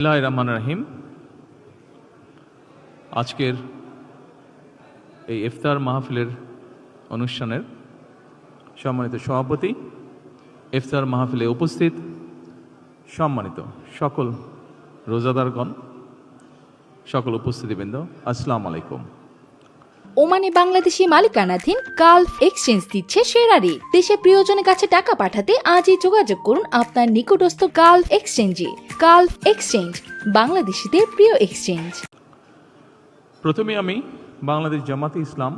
বিসমিল্লাহির রহমানির রহিম। আজকের এই ইফতার মাহফিলের অনুষ্ঠানের সম্মানিত সভাপতি, ইফতার মাহফিলে উপস্থিত সম্মানিত সকল রোজাদারগণ, সকল উপস্থিতিবৃন্দ, আসসালামু আলাইকুম। ওমানে বাংলাদেশি মালিকানাধীন গালফ এক্সচেঞ্জ দিচ্ছে সেরা রেট। দেশে প্রিয়জনের কাছে টাকা পাঠাতে আজই যোগাযোগ করুন আপনার নিকটস্থ গালফ এক্সচেঞ্জে। গালফ এক্সচেঞ্জ, বাংলাদেশিদের প্রিয় এক্সচেঞ্জ। প্রথমে আমি বাংলাদেশ জামাতে ইসলাম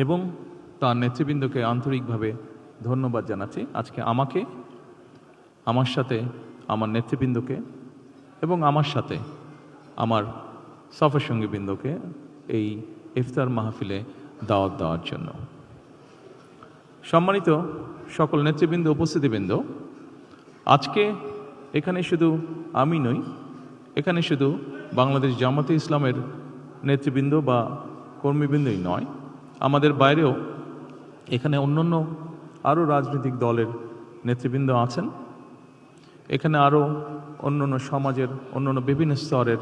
এবং তার নেতৃবৃন্দকে আন্তরিকভাবে ধন্যবাদ জানাচ্ছি। আজকে আমাকে, আমার সাথে আমার নেতৃবৃন্দকে এবং আমার সাথে আমার সফর সঙ্গীবৃন্দকে এই ইফতার মাহফিলে দাওয়াত দেওয়ার জন্য। সম্মানিত সকল নেতৃবৃন্দ, উপস্থিতিবৃন্দ, আজকে এখানে শুধু আমি নই, এখানে শুধু বাংলাদেশ জামাতে ইসলামের নেতৃবৃন্দ বা কর্মীবৃন্দই নয়, আমাদের বাইরেও এখানে অন্যান্য আরও রাজনৈতিক দলের নেতৃবৃন্দ আছেন। এখানে আরও অন্যান্য সমাজের অন্যান্য বিভিন্ন স্তরের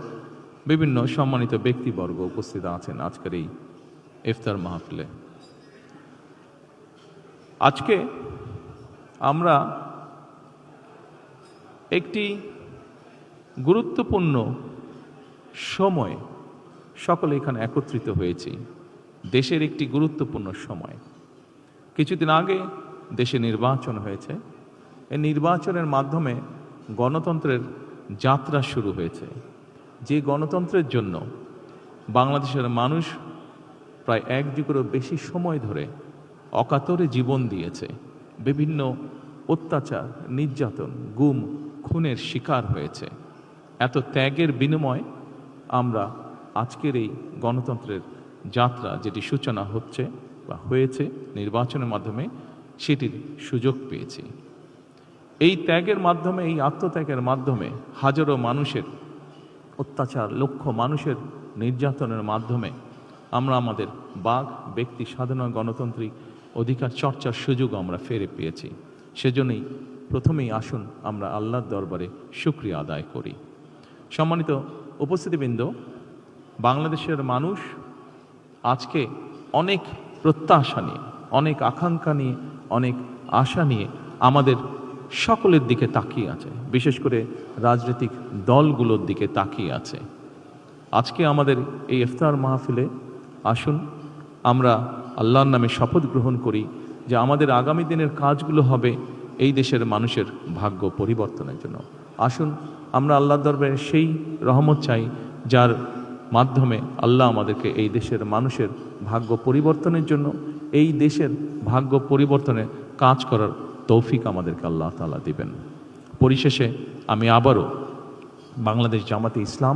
বিভিন্ন সম্মানিত ব্যক্তিবর্গ উপস্থিত আছেন আজকের এই ইফতার মাহফিলে। আজকে আমরা একটি গুরুত্বপূর্ণ সময় সকলে এখানে একত্রিত হয়েছি। দেশের একটি গুরুত্বপূর্ণ সময়। কিছুদিন আগে দেশে নির্বাচন হয়েছে। এই নির্বাচনের মাধ্যমে গণতন্ত্রের যাত্রা শুরু হয়েছে। যে গণতন্ত্রের জন্য বাংলাদেশের মানুষ প্রায় এক যুগেরও বেশি সময় ধরে অকাতরে জীবন দিয়েছে, বিভিন্ন অত্যাচার, নির্যাতন, গুম, খুনের শিকার হয়েছে। এত ত্যাগের বিনিময়ে আমরা আজকের এই গণতন্ত্রের যাত্রা, যেটি সূচনা হচ্ছে বা হয়েছে নির্বাচনের মাধ্যমে, সেটির সুযোগ পেয়েছি। এই ত্যাগের মাধ্যমে, এই আত্মত্যাগের মাধ্যমে হাজারো মানুষের অত্যাচার, লক্ষ মানুষের নির্যাতনের মাধ্যমে আমরা আমাদের বাক, ব্যক্তি স্বাধীন গণতান্ত্রিক অধিকার চর্চার সুযোগ আমরা ফিরে পেয়েছি। সেজন্যই প্রথমেই আসুন আমরা আল্লাহর দরবারে শুকরিয়া আদায় করি। সম্মানিত উপস্থিতিবৃন্দ, বাংলাদেশের মানুষ আজকে অনেক প্রত্যাশা নিয়ে, অনেক আকাঙ্ক্ষা নিয়ে, অনেক আশা নিয়ে আমাদের সকলের দিকে তাকিয়ে আছে, বিশেষ করে রাজনৈতিক দলগুলোর দিকে তাকিয়ে আছে। আজকে আমাদের এই ইফতার মাহফিলে আসুন আমরা আল্লাহর নামে শপথ গ্রহণ করি যে আমাদের আগামী দিনের কাজগুলো হবে এই দেশের মানুষের ভাগ্য পরিবর্তনের জন্য। আসুন আমরা আল্লাহর দরবারে সেই রহমত চাই যার মাধ্যমে আল্লাহ আমাদেরকে এই দেশের মানুষের ভাগ্য পরিবর্তনের জন্য, এই দেশের ভাগ্য পরিবর্তনে কাজ করার তৌফিক আমাদেরকে আল্লাহ তাআলা দিবেন। পরিশেষে আমি আবারও বাংলাদেশ জামাতে ইসলাম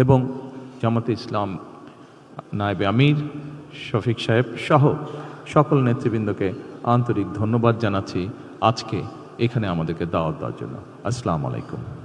এবং জামাতে ইসলাম নায়েবে আমির শফিক সাহেব সহ সকল নেতৃবৃন্দকে আন্তরিক ধন্যবাদ জানাচ্ছি আজকে এখানে আমাদেরকে দাওয়াত দেওয়ার জন্য। আসসালামু আলাইকুম।